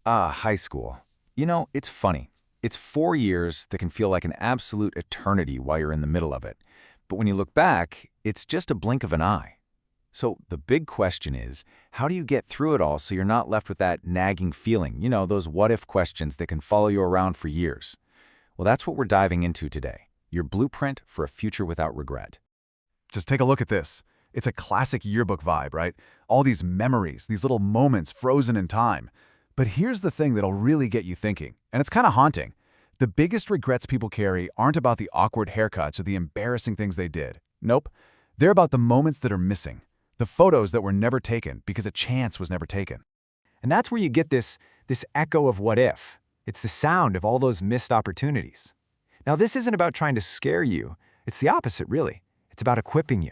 High school. It's funny. It's 4 years that can feel like an absolute eternity while you're in the middle of it. But when you look back, it's just a blink of an eye. So the big question is, how do you get through it all so you're not left with that nagging feeling, those what-if questions that can follow you around for years? Well, that's what we're diving into today, your blueprint for a future without regret. Just take a look at this. It's a classic yearbook vibe, right? All these memories, these little moments frozen in time. But here's the thing that'll really get you thinking, and it's kind of haunting. The biggest regrets people carry aren't about the awkward haircuts or the embarrassing things they did. Nope. They're about the moments that are missing, the photos that were never taken because a chance was never taken. And that's where you get this echo of what if. It's the sound of all those missed opportunities. Now, this isn't about trying to scare you. It's the opposite, really. It's about equipping you.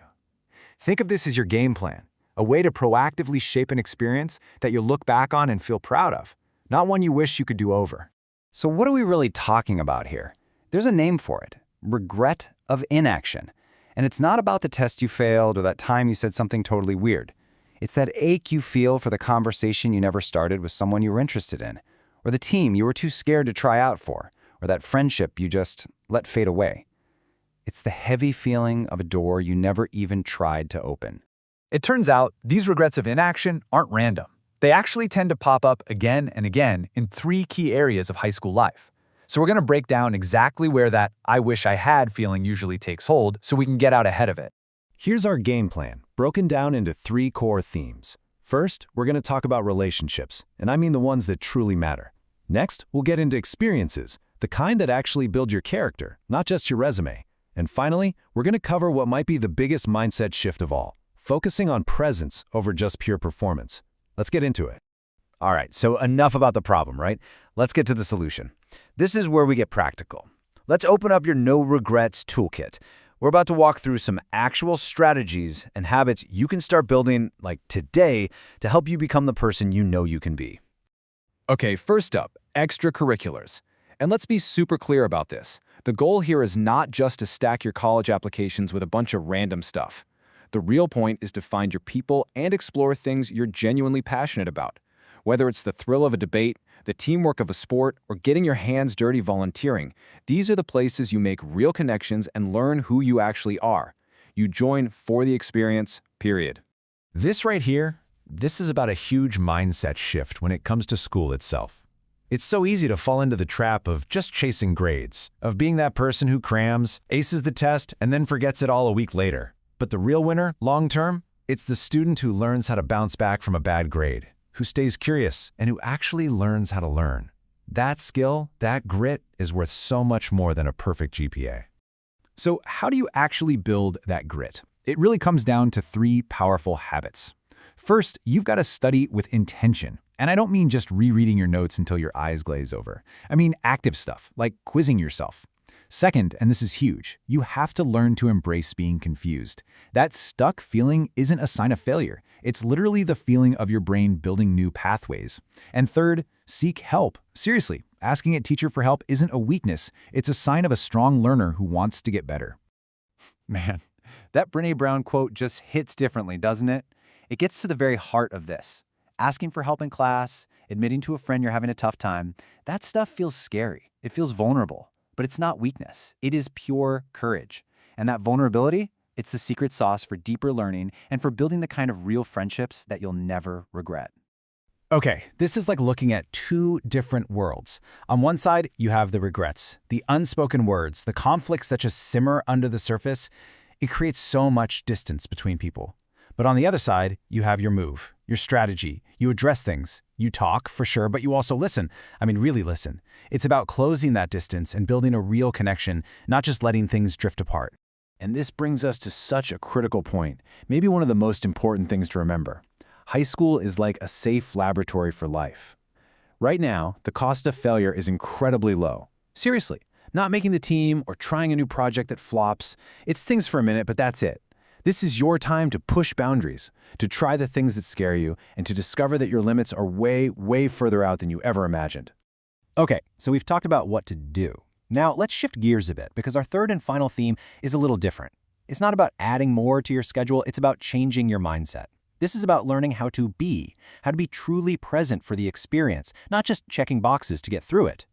Think of this as your game plan, a way to proactively shape an experience that you'll look back on and feel proud of, not one you wish you could do over. So what are we really talking about here? There's a name for it, regret of inaction. And it's not about the test you failed or that time you said something totally weird. It's that ache you feel for the conversation you never started with someone you were interested in, or the team you were too scared to try out for, or that friendship you just let fade away. It's the heavy feeling of a door you never even tried to open. It turns out these regrets of inaction aren't random. They actually tend to pop up again and again in 3 key areas of high school life. So we're going to break down exactly where that "I wish I had" feeling usually takes hold so we can get out ahead of it. Here's our game plan, broken down into 3 core themes. First, we're going to talk about relationships, and I mean the ones that truly matter. Next, we'll get into experiences, the kind that actually build your character, not just your resume. And finally, we're going to cover what might be the biggest mindset shift of all, focusing on presence over just pure performance. Let's get into it. All right, so enough about the problem, right? Let's get to the solution. This is where we get practical. Let's open up your no regrets toolkit. We're about to walk through some actual strategies and habits you can start building like today to help you become the person you know you can be. Okay, first up, extracurriculars. And let's be super clear about this. The goal here is not just to stack your college applications with a bunch of random stuff. The real point is to find your people and explore things you're genuinely passionate about. Whether it's the thrill of a debate, the teamwork of a sport, or getting your hands dirty volunteering, these are the places you make real connections and learn who you actually are. You join for the experience, period. This right here, this is about a huge mindset shift when it comes to school itself. It's so easy to fall into the trap of just chasing grades, of being that person who crams, aces the test, and then forgets it all a week later. But the real winner, long term, it's the student who learns how to bounce back from a bad grade, who stays curious, and who actually learns how to learn. That skill, that grit, is worth so much more than a perfect GPA. So how do you actually build that grit? It really comes down to 3 powerful habits. First, you've got to study with intention. And I don't mean just rereading your notes until your eyes glaze over. I mean active stuff, like quizzing yourself. Second, and this is huge, you have to learn to embrace being confused. That stuck feeling isn't a sign of failure. It's literally the feeling of your brain building new pathways. And third, seek help. Seriously, asking a teacher for help isn't a weakness. It's a sign of a strong learner who wants to get better. Man, that Brené Brown quote just hits differently, doesn't it? It gets to the very heart of this. Asking for help in class, admitting to a friend you're having a tough time, that stuff feels scary. It feels vulnerable. But it's not weakness. It is pure courage. And that vulnerability, it's the secret sauce for deeper learning and for building the kind of real friendships that you'll never regret. Okay, this is like looking at 2 different worlds. On one side, you have the regrets, the unspoken words, the conflicts that just simmer under the surface. It creates so much distance between people. But on the other side, you have your move, your strategy. You address things. You talk, for sure, but you also listen. I mean, really listen. It's about closing that distance and building a real connection, not just letting things drift apart. And this brings us to such a critical point, maybe one of the most important things to remember. High school is like a safe laboratory for life. Right now, the cost of failure is incredibly low. Seriously, not making the team or trying a new project that flops. It stings for a minute, but that's it. This is your time to push boundaries, to try the things that scare you, and to discover that your limits are way, way further out than you ever imagined. Okay, so we've talked about what to do. Now let's shift gears a bit because our third and final theme is a little different. It's not about adding more to your schedule, it's about changing your mindset. This is about learning how to be truly present for the experience, not just checking boxes to get through it.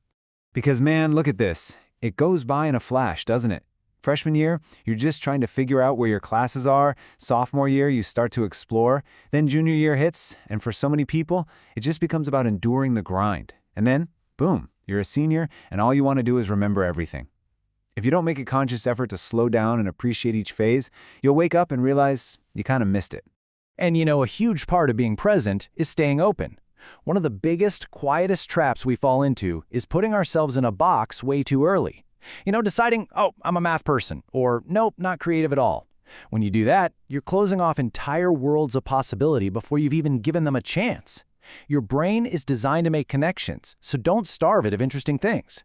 Because man, look at this. It goes by in a flash, doesn't it? Freshman year, you're just trying to figure out where your classes are. Sophomore year, you start to explore. Then junior year hits, and for so many people, it just becomes about enduring the grind. And then, boom, you're a senior, and all you want to do is remember everything. If you don't make a conscious effort to slow down and appreciate each phase, you'll wake up and realize you kind of missed it. And a huge part of being present is staying open. One of the biggest, quietest traps we fall into is putting ourselves in a box way too early. Deciding, oh, I'm a math person, or nope, not creative at all. When you do that, you're closing off entire worlds of possibility before you've even given them a chance. Your brain is designed to make connections, so don't starve it of interesting things.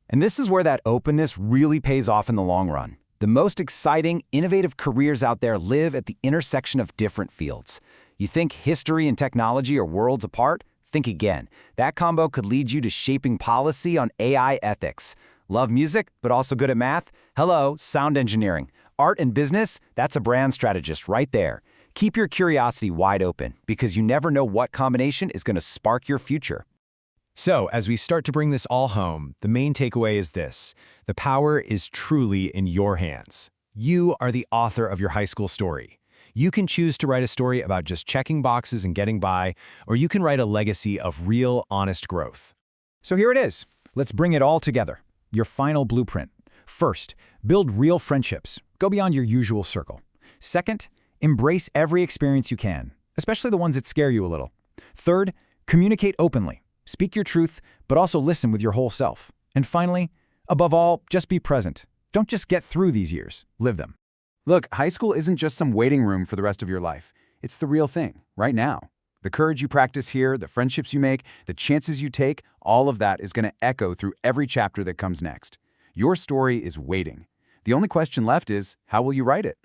And this is where that openness really pays off in the long run. The most exciting, innovative careers out there live at the intersection of different fields. You think history and technology are worlds apart? Think again. That combo could lead you to shaping policy on AI ethics. Love music, but also good at math? Hello, sound engineering. Art and business? That's a brand strategist right there. Keep your curiosity wide open, because you never know what combination is going to spark your future. So, as we start to bring this all home, the main takeaway is this: the power is truly in your hands. You are the author of your high school story. You can choose to write a story about just checking boxes and getting by, or you can write a legacy of real, honest growth. So here it is. Let's bring it all together. Your final blueprint. First, build real friendships. Go beyond your usual circle. Second, embrace every experience you can, especially the ones that scare you a little. Third, communicate openly. Speak your truth, but also listen with your whole self. And finally, above all, just be present. Don't just get through these years, live them. Look, high school isn't just some waiting room for the rest of your life. It's the real thing, right now. The courage you practice here, the friendships you make, the chances you take, all of that is going to echo through every chapter that comes next. Your story is waiting. The only question left is, how will you write it?